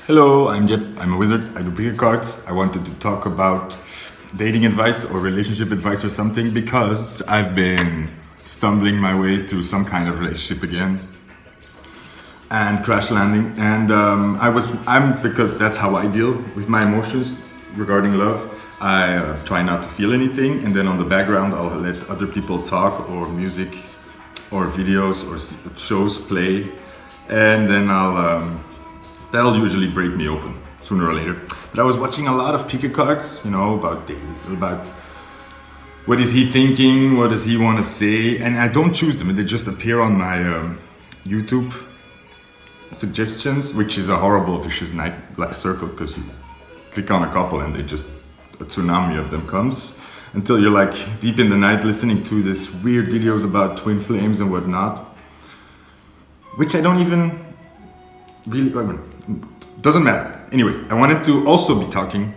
Hello, I'm Jeff. I'm a wizard. I do picker cards. I wanted to talk about dating advice or relationship advice or something because I've been stumbling my way through some kind of relationship again and crash landing. And I'm because that's how I deal with my emotions regarding love. I try not to feel anything, and then on the background, I'll let other people talk or music or videos or shows play, and then that'll usually break me open sooner or later. But I was watching a lot of picker cards, about dating, about what is he thinking, what does he want to say, and I don't choose them. They just appear on my YouTube suggestions, which is a horrible vicious circle because you click on a couple and a tsunami of them comes until you're like deep in the night listening to this weird videos about twin flames and whatnot, which I don't even really, doesn't matter. Anyways, I wanted to also be talking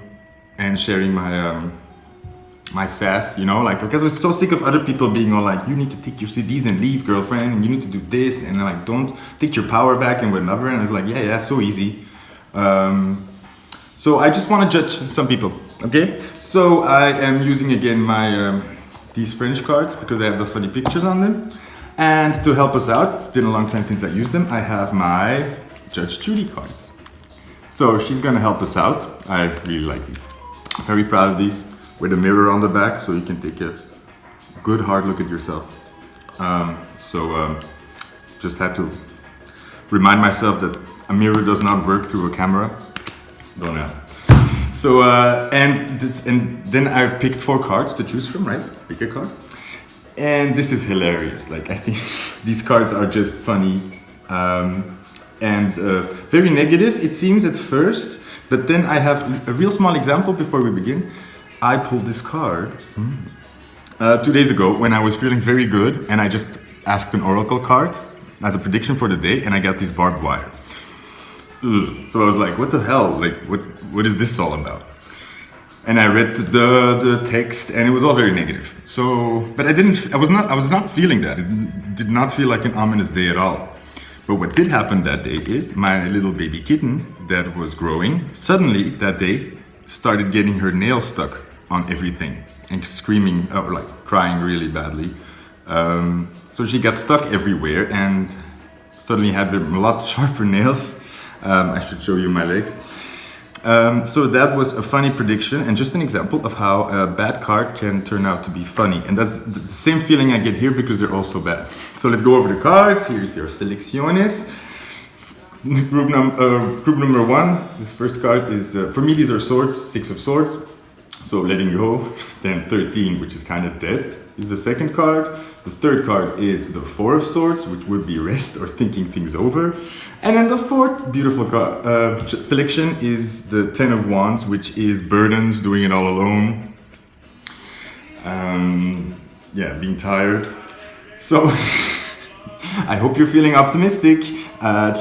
and sharing my sass, because I was so sick of other people being all like, you need to take your CDs and leave, girlfriend, and you need to do this, and like, don't take your power back and whatever. And I was like, yeah, so easy. So I just want to judge some people, okay? So I am using again my these French cards because they have the funny pictures on them. And to help us out, it's been a long time since I used them, I have my Judge Judy cards. So she's gonna help us out. I really like these. Very proud of these, with a mirror on the back so you can take a good hard look at yourself. Just had to remind myself that a mirror does not work through a camera. Don't ask. So and then I picked 4 cards to choose from, right? Pick a card. And this is hilarious. Like, I think these cards are just funny. And very negative, it seems at first, but then I have a real small example before we begin. I pulled this card 2 days ago when I was feeling very good, and I just asked an oracle card as a prediction for the day, and I got this barbed wire. Ugh. So I was like, what the hell? Like, what is this all about? And I read the text, and it was all very negative. So, but I was not feeling that. It did not feel like an ominous day at all. But what did happen that day is my little baby kitten that was growing suddenly that day started getting her nails stuck on everything and screaming, crying really badly. So she got stuck everywhere and suddenly had a lot sharper nails. I should show you my legs. So that was a funny prediction and just an example of how a bad card can turn out to be funny. And that's the same feeling I get here because they're also bad. So let's go over the cards. Here's your selectionez. Group number 1, this first card is, for me these are swords, 6 of swords. So letting go. Then 13, which is kind of death, is the second card. The third card is the 4 of swords, which would be rest or thinking things over. And then the fourth beautiful card, selection is the 10 of wands, which is burdens, doing it all alone. Being tired. So I hope you're feeling optimistic.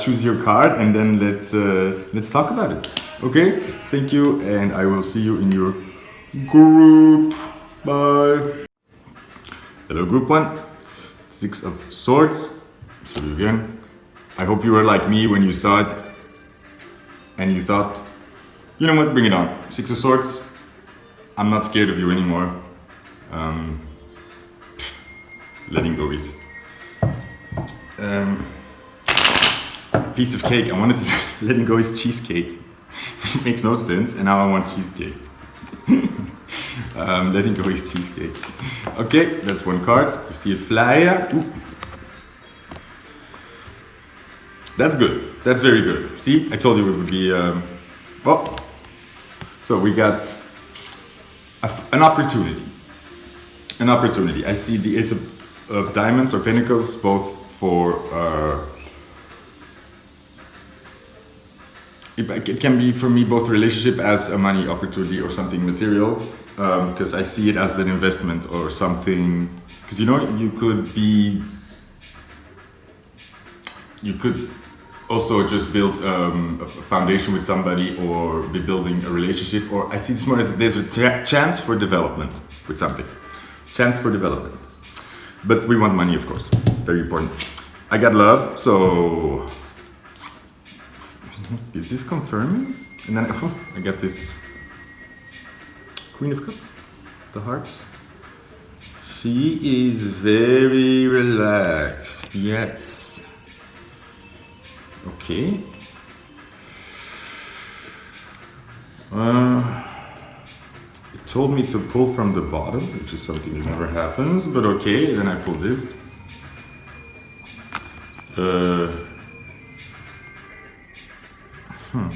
Choose your card and then let's talk about it. Okay? Thank you, and I will see you in your group. Bye. Hello, group 1. 6 of swords. See you again. I hope you were like me when you saw it and you thought, you know what, bring it on. 6 of swords. I'm not scared of you anymore. Letting go is piece of cake. I wanted to say letting go is cheesecake, which makes no sense, and now I want cheesecake. Letting go is cheesecake. Okay, that's one card. You see it fly. Ooh. That's good. That's very good. See, I told you it would be. So we got an opportunity. An opportunity. I see the Ace of Diamonds or Pentacles, both for. It can be for me both relationship as a money opportunity or something material, because I see it as an investment or something. Because you could also just build a foundation with somebody or be building a relationship, or I see this more as there's a chance for development with something. Chance for development. But we want money, of course. Very important. I got love, so Is this confirming? And then I got this Queen of Cups, the hearts. She is very relaxed, yes. Okay. It told me to pull from the bottom, which is something that never happens, but okay, then I pull this. And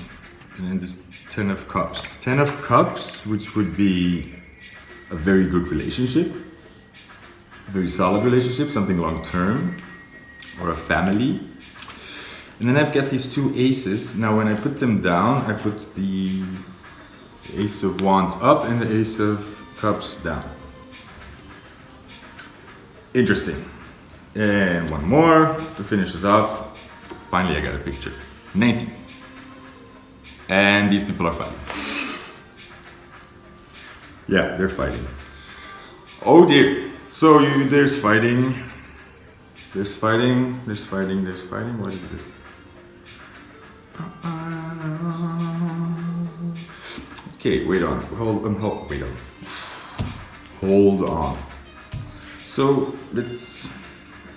then this Ten of Cups. Ten of Cups, which would be a very good relationship, a very solid relationship, something long term, or a family. And then I've got these two aces. Now when I put them down, I put the Ace of Wands up and the Ace of Cups down. Interesting. And one more to finish this off. Finally I got a picture. 19. And these people are fighting. Yeah, they're fighting. Oh dear. So there's fighting. There's fighting. There's fighting. There's fighting. What is this? Okay, wait on. Wait on. Hold on. So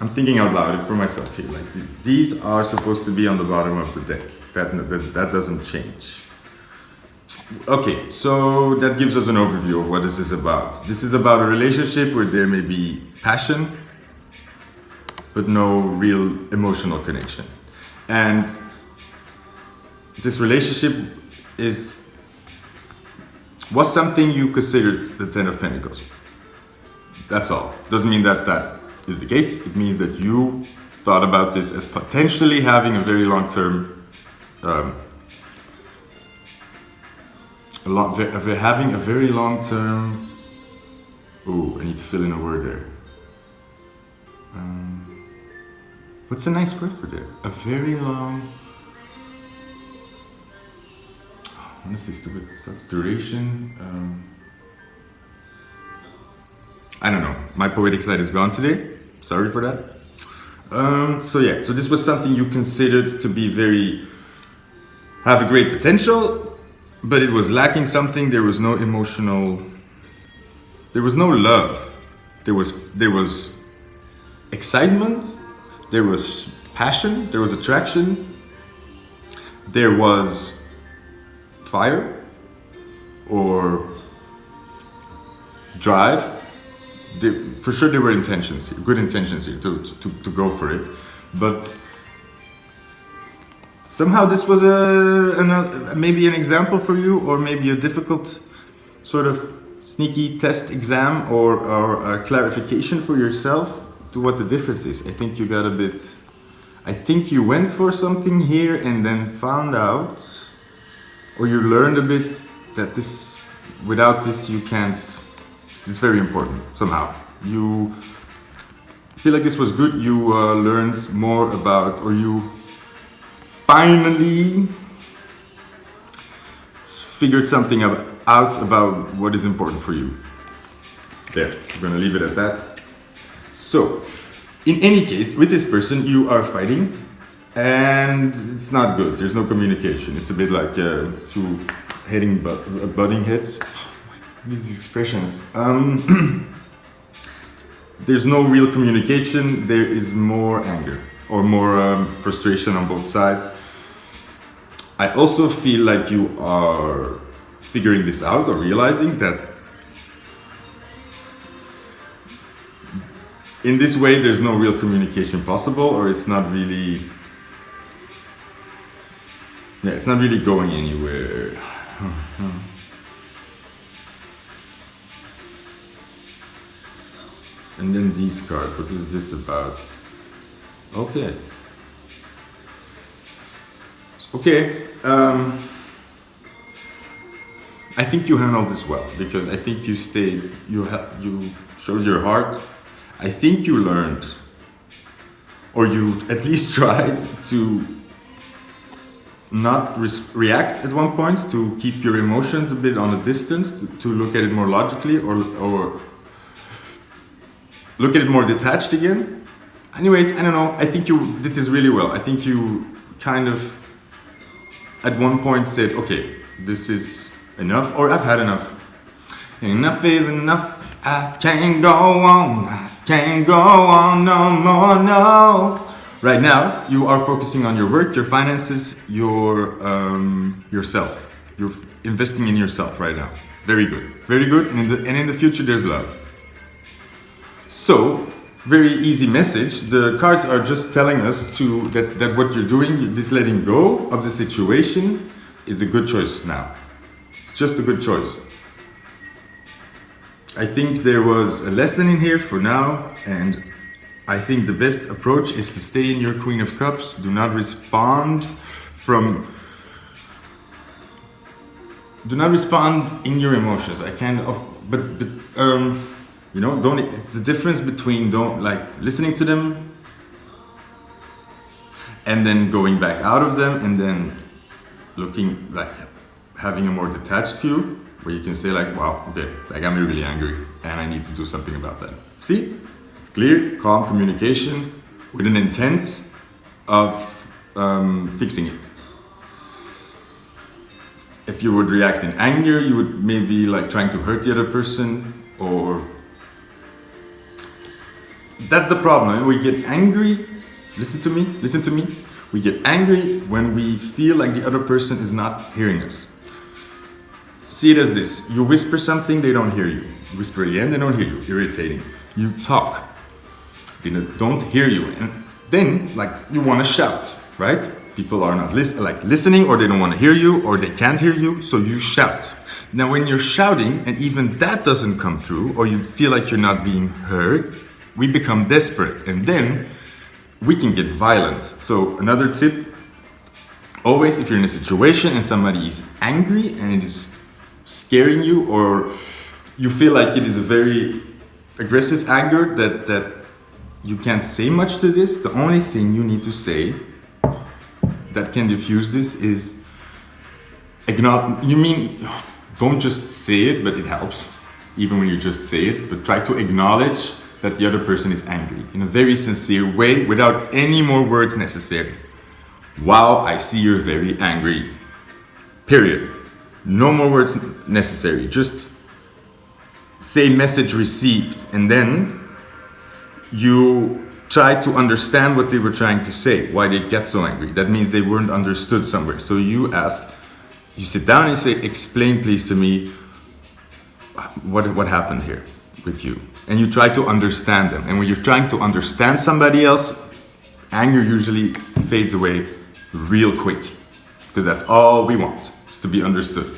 I'm thinking out loud for myself here. Like these are supposed to be on the bottom of the deck. That doesn't change. Okay, so that gives us an overview of what this is about. This is about a relationship where there may be passion, but no real emotional connection. And this relationship was something you considered the Ten of Pentacles. That's all. Doesn't mean that is the case. It means that you thought about this as potentially having a very long-term having a very long-term. Ooh, I need to fill in a word there. What's a nice word for there? A very long. What is this stupid stuff? Duration. I don't know. My poetic side is gone today. Sorry for that. So this was something you considered to be have a great potential, but it was lacking something. There was no emotional. There was no love. There was excitement. There was passion. There was attraction. There was fire or drive. For sure there were intentions here, good intentions here to go for it, but somehow this was maybe an example for you, or maybe a difficult sort of sneaky test exam or a clarification for yourself to what the difference is. I think you went for something here and then found out, or you learned a bit that without this you can't. This is very important somehow. You feel like this was good. You learned more about, or you finally figured something out about what is important for you. There, we're gonna leave it at that. So, in any case, with this person, you are fighting, and it's not good. There's no communication. It's a bit like two butting heads. These expressions. There's no real communication. There is more anger or more frustration on both sides. I also feel like you are figuring this out or realizing that in this way there's no real communication possible, or it's not really going anywhere. And then these cards, what is this about? Okay. I think you handled this well, because I think you showed your heart. I think you learned, or you at least tried to not react at one point, to keep your emotions a bit on a distance, to look at it more logically, or look at it more detached again. Anyways, I don't know. I think you did this really well. I think you kind of at one point said, okay, this is enough, or I've had enough. Enough is enough. I can't go on. I can't go on no more, no. Right now, you are focusing on your work, your finances, your yourself. You're investing in yourself right now. Very good, very good. And in the future, there's love. So, very easy message. The cards are just telling us that what you're doing, this letting go of the situation, is a good choice now. It's just a good choice. I think there was a lesson in here for now, and I think the best approach is to stay in your Queen of Cups. Do not respond in your emotions. Don't. It's the difference between listening to them and then going back out of them and then looking like having a more detached view where you can say wow, okay, that got me really angry and I need to do something about that. See? It's clear, calm communication with an intent of fixing it. If you would react in anger, you would maybe trying to hurt the other person, or that's the problem. We get angry. Listen to me. We get angry when we feel like the other person is not hearing us. See it as this. You whisper something, they don't hear you. You whisper again, they don't hear you. Irritating. You talk. They don't hear you. And then, you want to shout, right? People are not listening, or they don't want to hear you, or they can't hear you, so you shout. Now, when you're shouting, and even that doesn't come through, or you feel like you're not being heard, we become desperate, and then we can get violent. So another tip, always if you're in a situation and somebody is angry and it is scaring you, or you feel like it is a very aggressive anger that you can't say much to this, the only thing you need to say that can diffuse this is don't just say it, but it helps even when you just say it, but try to acknowledge that the other person is angry in a very sincere way without any more words necessary. Wow, I see you're very angry. Period. No more words necessary. Just say message received, and then you try to understand what they were trying to say, why they get so angry. That means they weren't understood somewhere. So you sit down and say, explain please to me what happened here with you. And you try to understand them. And when you're trying to understand somebody else, anger usually fades away real quick. Because that's all we want, is to be understood.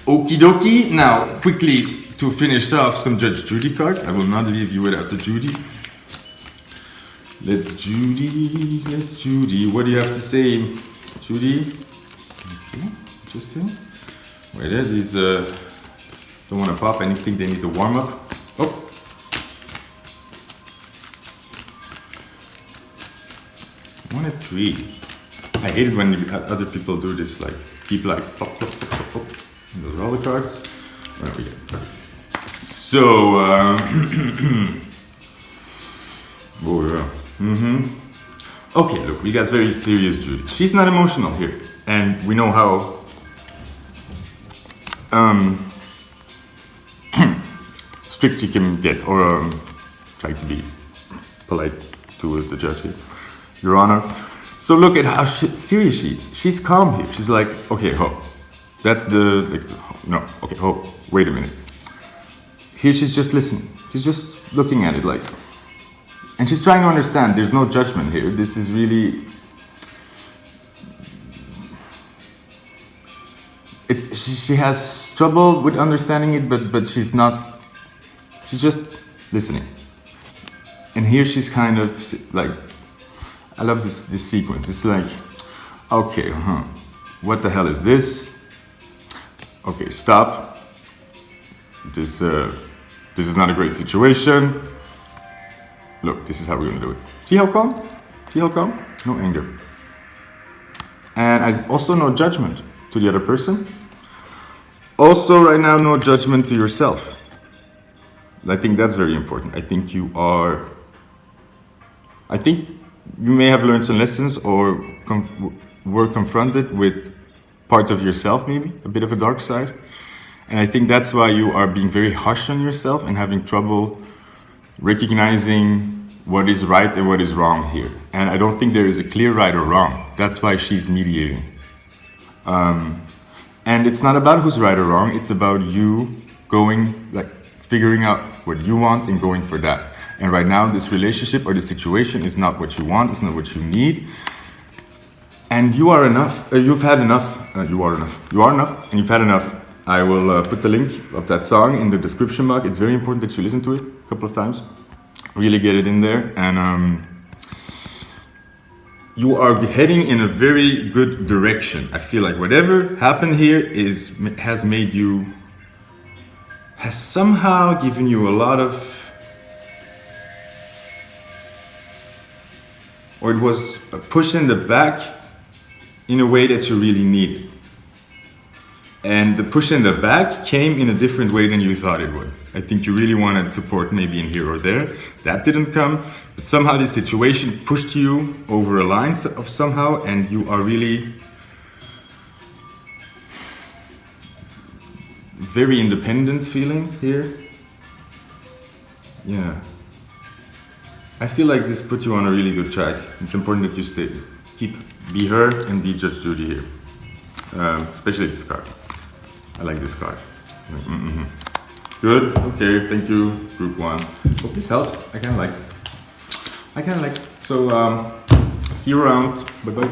Okie dokie. Now, quickly, to finish off some Judge Judy cards. I will not leave you without the Judy. Let's Judy. What do you have to say, Judy? Okay, interesting. Wait there, these don't want to pop anything, they need to warm up. Oh. 1 and 3. I hate it when other people do this, keep pop. Those are all the cards. There we go. So, oh yeah. Okay, look, we got very serious Judy. She's not emotional here, and we know how strict she can get, or try to be polite to the judge here, Your Honor. So look at how serious she is. She's calm here. She's like, okay, that's no, okay, wait a minute. Here she's just listening. She's just looking at it and she's trying to understand. There's no judgment here. This is really, she has trouble with understanding it, but she's just listening. And here she's kind of I love this sequence. It's okay, what the hell is this? Okay, stop. This is not a great situation. Look, this is how we're gonna do it. See how calm? No anger. And also no judgment to the other person. Also right now, no judgment to yourself. I think that's very important. I think you may have learned some lessons or were confronted with parts of yourself, maybe a bit of a dark side. And I think that's why you are being very harsh on yourself and having trouble recognizing what is right and what is wrong here. And I don't think there is a clear right or wrong. That's why she's mediating. And it's not about who's right or wrong. It's about you going, like, figuring out what you want and going for that. And right now, this relationship or this situation is not what you want. It's not what you need. And you are enough. You've had enough. You are enough. You are enough, and you've had enough. I will put the link of that song in the description box. It's very important that you listen to it a couple of times. Really get it in there. And you are heading in a very good direction. I feel like whatever happened here has somehow given you a lot of, or it was a push in the back in a way that you really needed. And the push in the back came in a different way than you thought it would. I think you really wanted support maybe in here or there. That didn't come, but somehow this situation pushed you over a line of somehow, and you are really very independent feeling here. Yeah. I feel like this put you on a really good track. It's important that you be her and be Judge Judy here. Especially this card. I like this card. Mm-hmm. Good, okay, thank you, group one. Hope this helps. I kinda like it. So, see you around. Bye bye.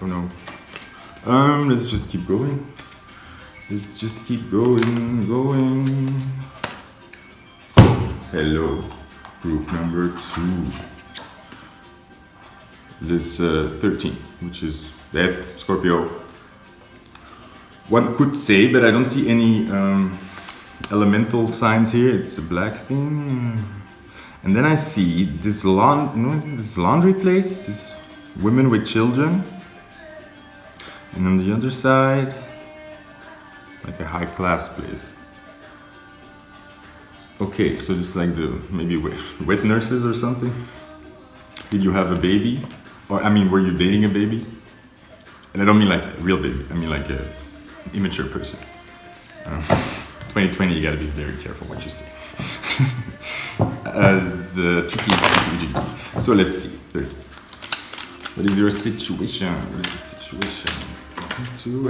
Oh no. Let's just keep going. So, hello, group number 2. This 13, which is Death, Scorpio. One could say, but I don't see any elemental signs here. It's a black thing. And then I see this laundry place, this women with children. And on the other side, like a high class place. Okay, so this is like maybe wet nurses or something. Did you have a baby? Or, I mean, were you dating a baby? And I don't mean like a real baby, I mean like an immature person. 2020, you gotta be very careful what you say. It's tricky. So let's see. What is your situation? What is the situation? 1, 2,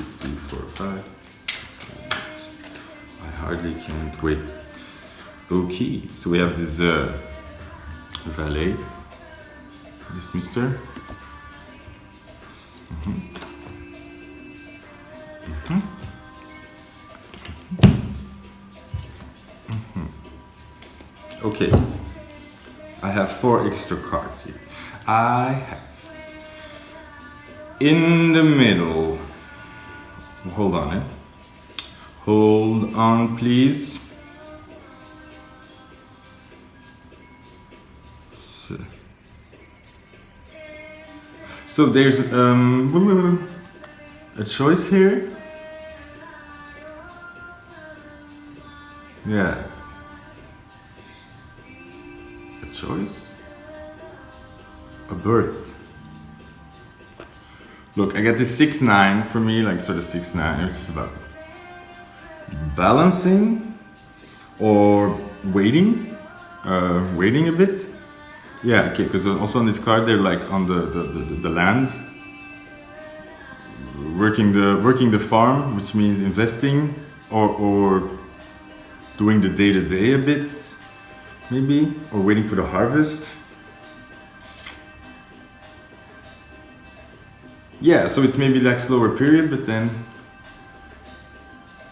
3, 4, 5. I hardly can't wait. Okay, so we have this valet, this mister. Okay, I have 4 extra cards here. I have in the middle, hold on, hold on please. So there's a choice here. Yeah. A choice. A birth. Look, I got this 6-9 for me, like sort of 6-9. It's about balancing or waiting a bit. Yeah, okay, because also on this card they're like on the land, working the farm, which means investing or doing the day-to-day a bit, maybe, or waiting for the harvest. Yeah, so it's maybe like slower period, but then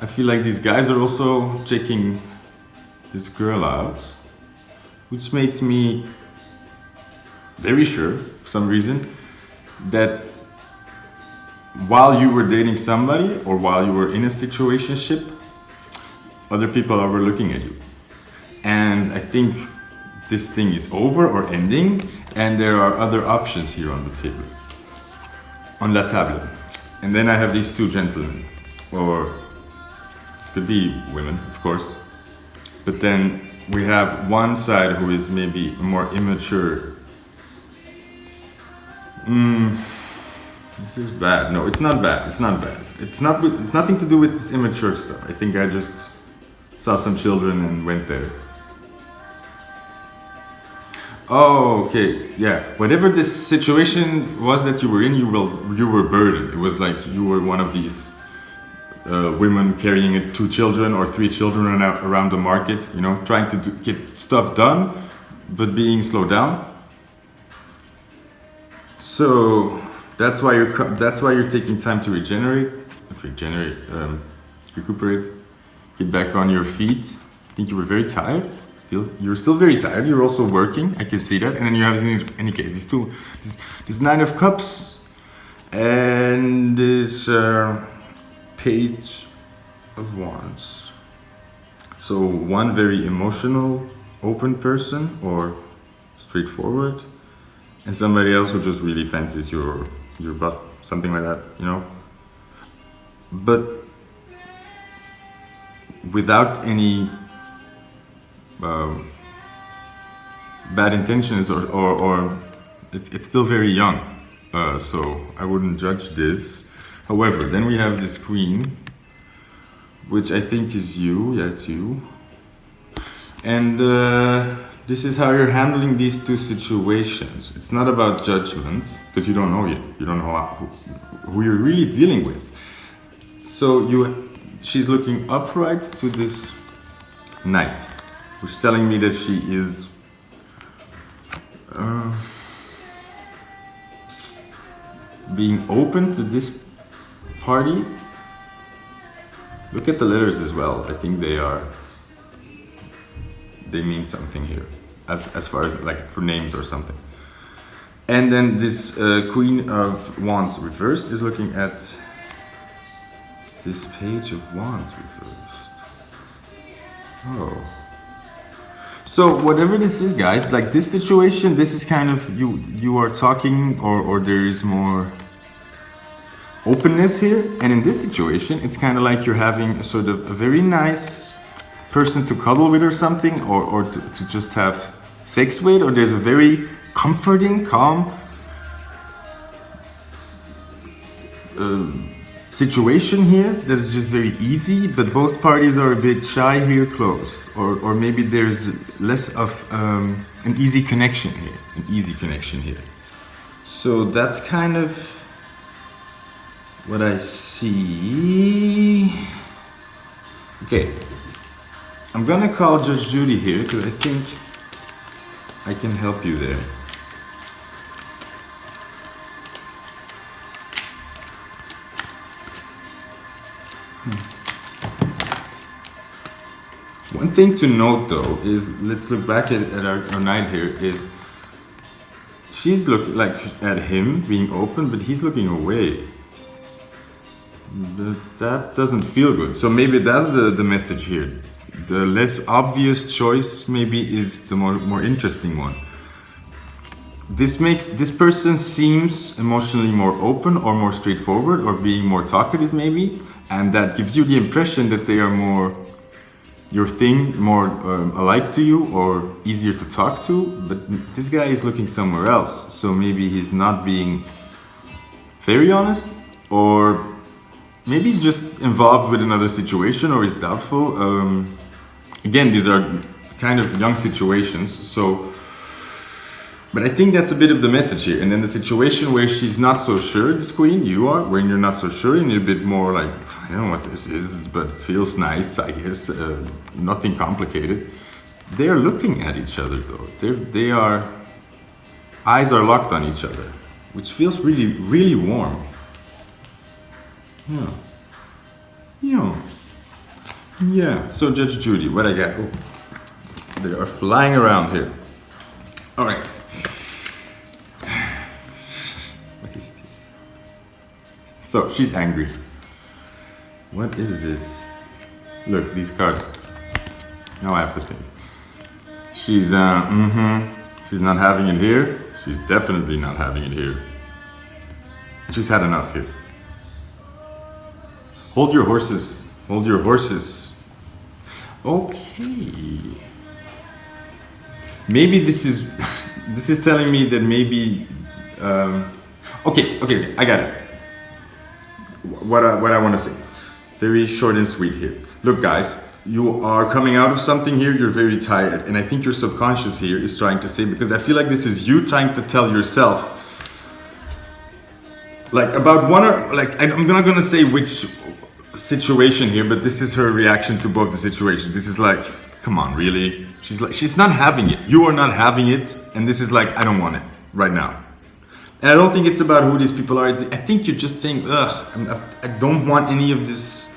I feel like these guys are also checking this girl out, which makes me very sure, for some reason, that while you were dating somebody or while you were in a situationship, other people were looking at you. And I think this thing is over or ending, and there are other options here on the table, on la table. And then I have these 2 gentlemen, or this could be women, of course. But then we have one side who is maybe a more immature This is bad. No, it's not bad. It's not bad. It's not. It's nothing to do with this immature stuff. I think I just saw some children and went there. Oh, okay. Yeah. Whatever this situation was that you were in, you were burdened. It was like you were one of these women carrying 2 children or 3 children around the market. You know, trying to get stuff done, but being slowed down. So that's why you're taking time to recuperate, get back on your feet. I think you were very tired. You're still very tired. You're also working. I can see that. And then you have, in any case, this 9 of Cups and this Page of Wands. So one very emotional, open person or straightforward, and somebody else who just really fancies your butt, something like that, you know. But without any bad intentions or it's still very young, so I wouldn't judge this. However, then we have this Queen, which I think is you. Yeah, it's you. And this is how you're handling these 2 situations. It's not about judgment, because you don't know yet. You don't know who you're really dealing with. So she's looking upright to this Knight, which is telling me that she is being open to this party. Look at the letters as well. I think they mean something here, as far as like for names or something. And then this Queen of Wands reversed is looking at this Page of Wands reversed. Oh. So whatever this is, guys, like this situation, this is kind of you are talking or there is more openness here, and in this situation it's kind of like you're having a sort of a very nice person to cuddle with or something, or to just have sex with, or there's a very comforting, calm situation here that is just very easy, but both parties are a bit shy here, closed, or maybe there's less of an easy connection here. So that's kind of what I see. Okay, I'm gonna call Judge Judy here because I think I can help you there. One thing to note though is, let's look back at our Knight here, is she's looking like at him being open, but he's looking away. But that doesn't feel good. So maybe that's the message here. The less obvious choice maybe is the more interesting one. This person seems emotionally more open or more straightforward or being more talkative maybe, and that gives you the impression that they are more your thing, more alike to you or easier to talk to. But this guy is looking somewhere else, so maybe he's not being very honest, or maybe he's just involved with another situation or is doubtful. Again, these are kind of young situations, so. But I think that's a bit of the message here. And then the situation where she's not so sure, this Queen, you are, when you're not so sure and you're a bit more like, I don't know what this is, but it feels nice, I guess, nothing complicated. They're looking at each other though. Eyes are locked on each other, which feels really, really warm. Yeah. So Judge Judy, what I got? Oh, they are flying around here. All right. What is this? So she's angry. What is this? Look, these cards. Now I have to think. She's she's not having it here. She's definitely not having it here. She's had enough here. Hold your horses. Hold your horses. Okay. Maybe this is telling me that maybe Okay, I got it. What I want to say. Very short and sweet here. Look, guys, you are coming out of something here, you're very tired. And I think your subconscious here is trying to say, because I feel like this is you trying to tell yourself, like about one or, like, I'm not gonna say which situation here, but this is her reaction to both the situations. This is like, come on, really? She's like, she's not having it. You are not having it. And this is like, I don't want it right now. And I don't think it's about who these people are. I think you're just saying, ugh, I don't want any of this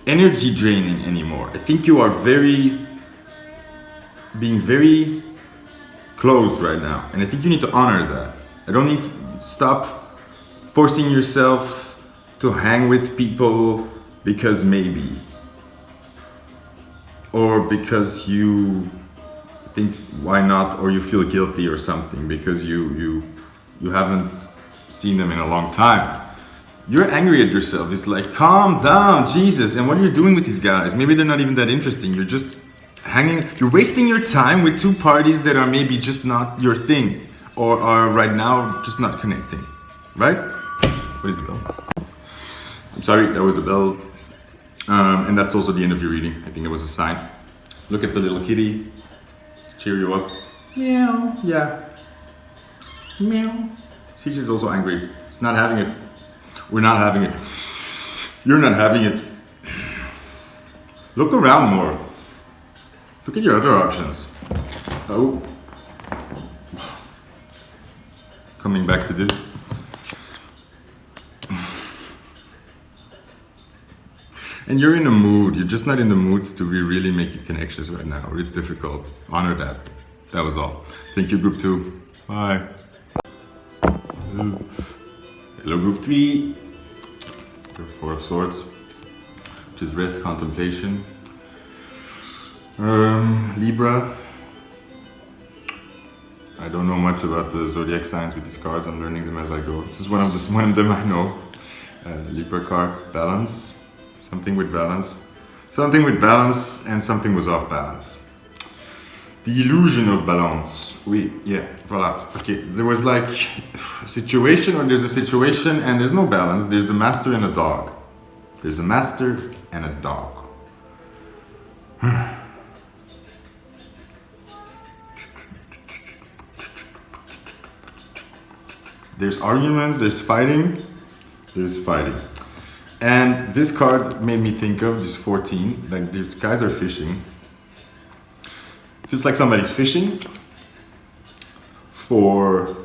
energy draining anymore. I think you are being very closed right now. And I think you need to honor that. I don't need to stop forcing yourself to hang with people because maybe. Or because you think why not, or you feel guilty or something because you haven't seen them in a long time. You're angry at yourself. It's like, calm down, Jesus. And what are you doing with these guys? Maybe they're not even that interesting. You're just hanging, you're wasting your time with two parties that are maybe just not your thing, or are right now just not connecting, right? What is the bell? I'm sorry, that was the bell. And that's also the end of your reading. I think it was a sign. Look at the little kitty. Cheer you up. Meow. Yeah. Meow. See, she's also angry. She's not having it. We're not having it. You're not having it. Look around more. Look at your other options. Oh. Coming back to this. And you're in a mood, you're just not in the mood to be really making connections right now, or it's difficult. Honor that. That was all. Thank you, group 2. Bye. Hello, group 3. The 4 of Swords, which is rest, contemplation. Libra. I don't know much about the zodiac signs with these cards. I'm learning them as I go. This is one of them I know. Libra card, balance. Something with balance. Something with balance and something was off balance. The illusion of balance. Oui, yeah, voilà. Okay, there was like a situation, or there's a situation and there's no balance. There's a master and a dog. There's a master and a dog. There's arguments, there's fighting. And this card made me think of this 14, like these guys are fishing. It feels like somebody's fishing for,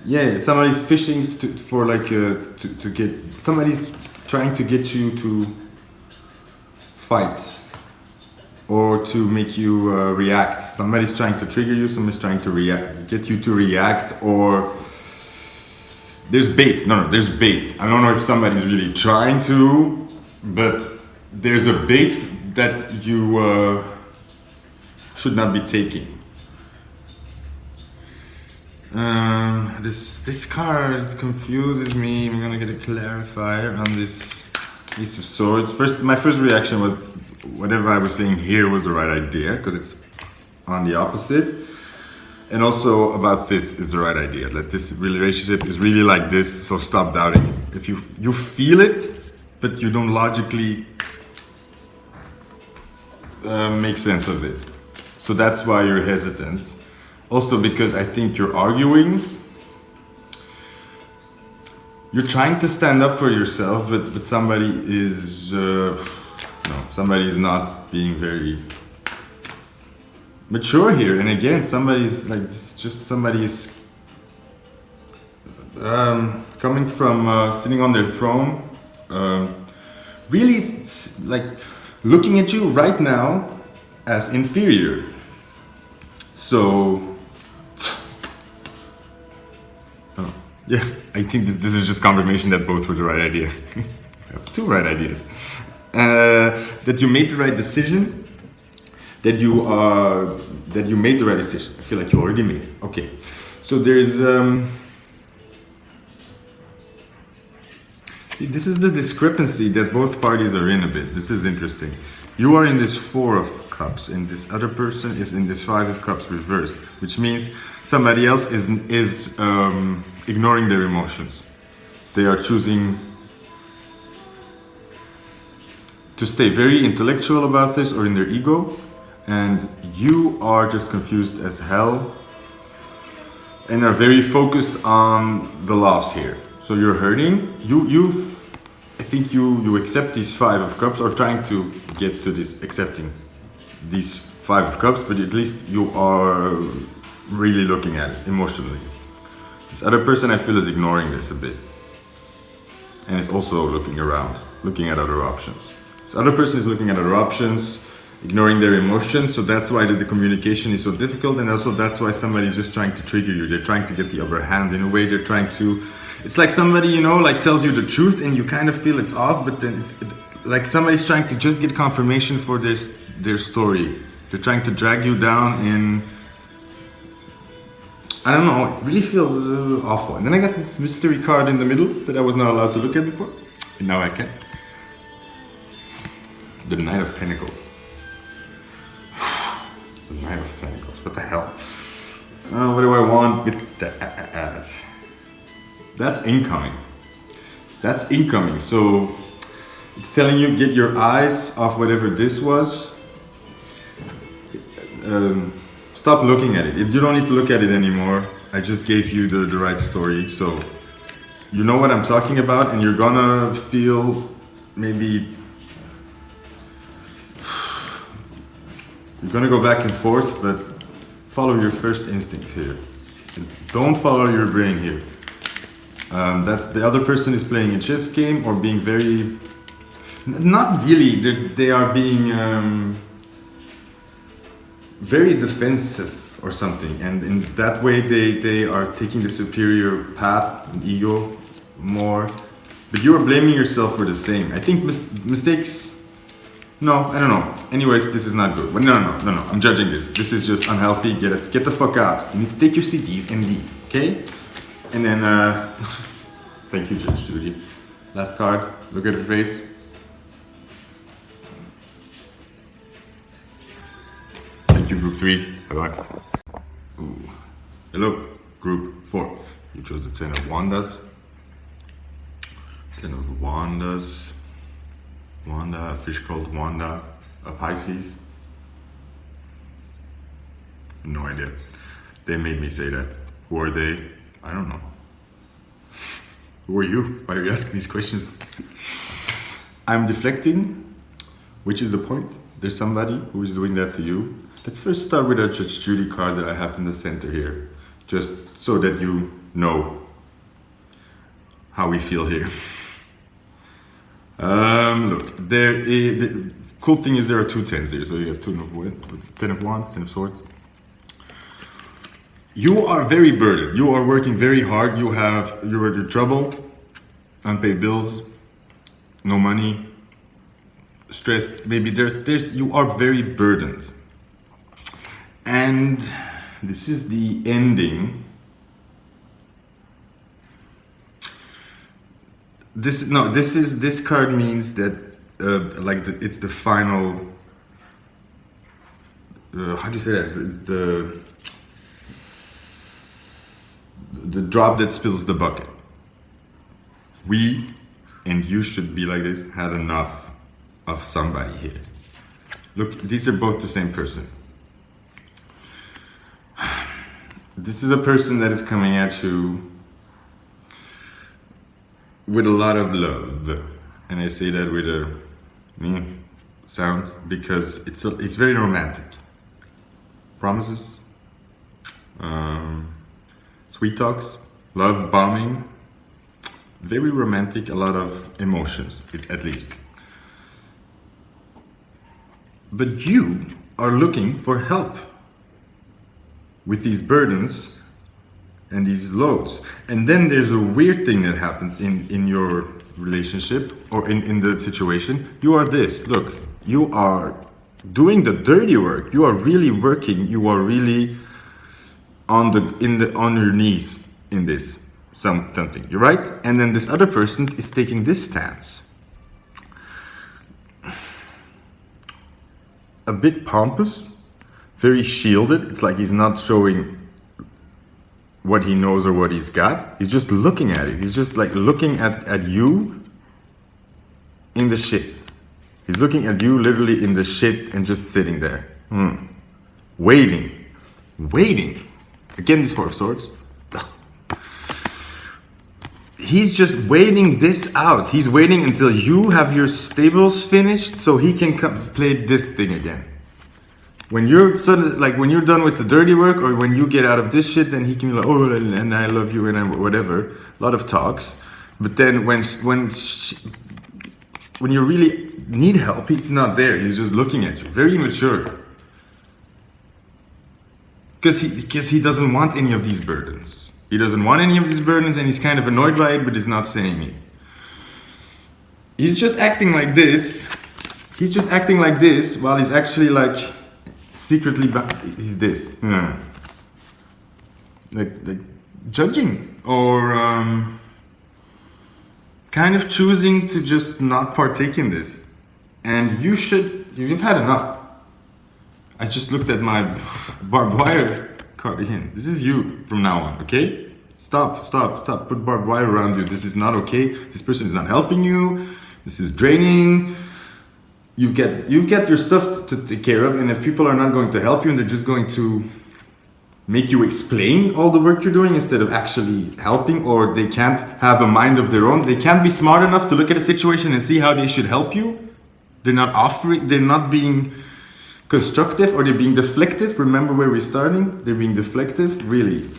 yeah, somebody's fishing for like to get, somebody's trying to get you to fight or to make you react. Somebody's trying to trigger you, somebody's trying to get you to react, or there's bait. No, there's bait. I don't know if somebody's really trying to, but there's a bait that you should not be taking. This card confuses me. I'm gonna get a clarifier on this Ace of Swords. My first reaction was whatever I was saying here was the right idea because it's on the opposite. And also about this is the right idea. That this relationship is really like this, so stop doubting it. If you feel it, but you don't logically make sense of it. So that's why you're hesitant. Also because I think you're arguing. You're trying to stand up for yourself, but somebody is somebody is not being very mature here. And again, somebody's like, just somebody is coming from sitting on their throne, really like looking at you right now as inferior. So, yeah, I think this is just confirmation that both were the right idea. I have two right ideas. That you made the right decision. That you made the right decision. I feel like you already made it. Okay. So there's see, this is the discrepancy that both parties are in a bit. This is interesting. You are in this 4 of Cups, and this other person is in this Five of Cups reversed, which means somebody else is ignoring their emotions. They are choosing to stay very intellectual about this or in their ego, and you are just confused as hell and are very focused on the loss here. So you're hurting. I think you accept these Five of Cups, or trying to get to this accepting these Five of Cups, but at least you are really looking at it emotionally. This other person, I feel, is ignoring this a bit, and is also looking around, looking at other options. This other person is looking at other options, ignoring their emotions, so that's why the communication is so difficult, and also that's why somebody's just trying to trigger you. They're trying to get the upper hand in a way. They're trying to, it's like somebody, like tells you the truth and you kind of feel it's off, but then like somebody's trying to just get confirmation for their story. They're trying to drag you down in, I don't know, it really feels awful. And then I got this mystery card in the middle that I was not allowed to look at before, and now I can. The Knight of Pentacles. The Knight of Pentacles, what the hell? What do I want with that? That's incoming. That's incoming. So it's telling you, get your eyes off whatever this was. Stop looking at it. You don't need to look at it anymore. I just gave you the right story. So you know what I'm talking about, and you're gonna feel maybe you're gonna go back and forth, but follow your first instinct here. Don't follow your brain here. That's the other person is playing a chess game or being very, not really, they are being very defensive or something, and in that way they are taking the superior path, and ego more, but you are blaming yourself for the same. I think mistakes, no, I don't know. Anyways, this is not good. But no, I'm judging this. This is just unhealthy. Get the fuck out. You need to take your CDs and leave, okay? And then, thank you, Judge Judy. Last card, look at her face. Thank you, Group 3. Bye-bye. Ooh. Hello, Group 4. You chose the 10 of Wandas. 10 of Wandas. Wanda, a fish called Wanda, a Pisces. No idea. They made me say that. Who are they? I don't know. Who are you? Why are you asking these questions? I'm deflecting, which is the point. There's somebody who is doing that to you. Let's first start with a Judge Judy card that I have in the center here, just so that you know how we feel here. Look, the cool thing is there are two tens here. So you have 10 of Wands, 10 of Swords. You are very burdened. You are working very hard. You're in trouble, unpaid bills, no money, stressed. Maybe you are very burdened. And this is the ending. This card means that it's the final. How do you say that? It's the drop that spills the bucket. We, and you should be like this, had enough of somebody here. Look, these are both the same person. This is a person that is coming at you with a lot of love, and I say that with a sound because it's very romantic. Promises, sweet talks, love bombing, very romantic, a lot of emotions, at least. But you are looking for help with these burdens and these loads. And then there's a weird thing that happens in your relationship or in the situation. You are this, look, you are doing the dirty work. You are really working. You are really on your knees in this something. You're right. And then this other person is taking this stance. a bit pompous, very shielded. It's like he's not showing what he knows or what he's got. He's just looking at it. He's just like looking at you in the shit. He's looking at you literally in the shit and just sitting there. Waiting. Again, this Four of Swords. He's just waiting this out. He's waiting until you have your stables finished so he can play this thing again. When you're when you're done with the dirty work, or when you get out of this shit, then he can be like, oh, and I love you, and whatever. A lot of talks. But then when you really need help, he's not there. He's just looking at you. Very immature. Because he doesn't want any of these burdens. He doesn't want any of these burdens, and he's kind of annoyed by it, but he's not saying it. He's just acting like this. He's just acting like this while he's actually like secretly he's this. Yeah. Like judging, or kind of choosing to just not partake in this. And you've had enough. I just looked at my barbed wire cardigan. This is you from now on, okay? Stop. Put barbed wire around you. This is not okay. This person is not helping you. This is draining. You've got your stuff to take care of, and if people are not going to help you and they're just going to make you explain all the work you're doing instead of actually helping, or they can't have a mind of their own, they can't be smart enough to look at a situation and see how they should help you. They're not being constructive, or they're being deflective. Remember where we're starting? They're being deflective. Really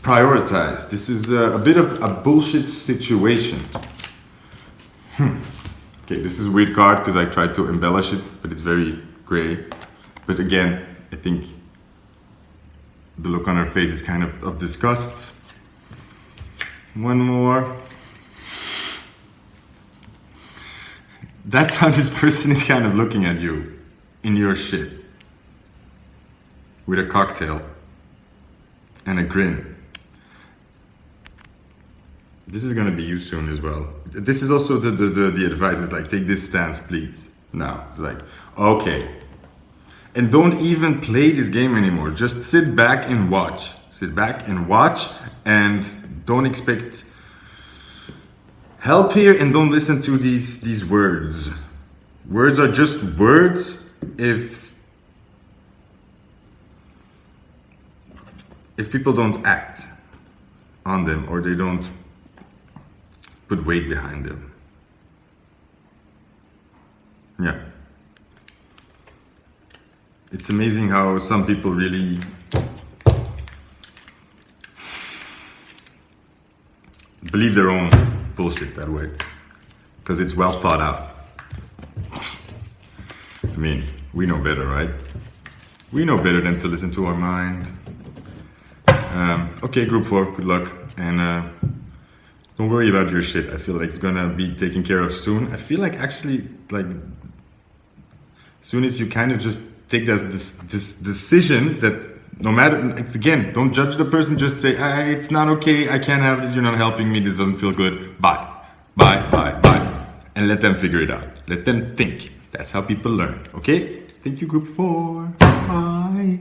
prioritize. This is a bit of a bullshit situation. Okay, this is a weird card because I tried to embellish it, but it's very gray. But again, I think the look on her face is kind of disgust. One more. That's how this person is kind of looking at you in your shit. With a cocktail and a grin. This is gonna be you soon as well. This is also the advice is like, take this stance, please. Now, it's like, okay. And don't even play this game anymore. Just sit back and watch. Sit back and watch, and don't expect help here, and don't listen to these words. Words are just words if people don't act on them, or they don't put weight behind them. Yeah. It's amazing how some people really believe their own bullshit that way, because it's well thought out. I mean, we know better, right? We know better than to listen to our mind. Okay, group 4, good luck, and don't worry about your shit. I feel like it's gonna be taken care of soon. I feel like actually, like, as soon as you kind of just take this decision that no matter, it's again, don't judge the person, just say, it's not okay, I can't have this, you're not helping me, this doesn't feel good, bye. And let them figure it out. Let them think. That's how people learn, okay? Thank you, group 4. Bye.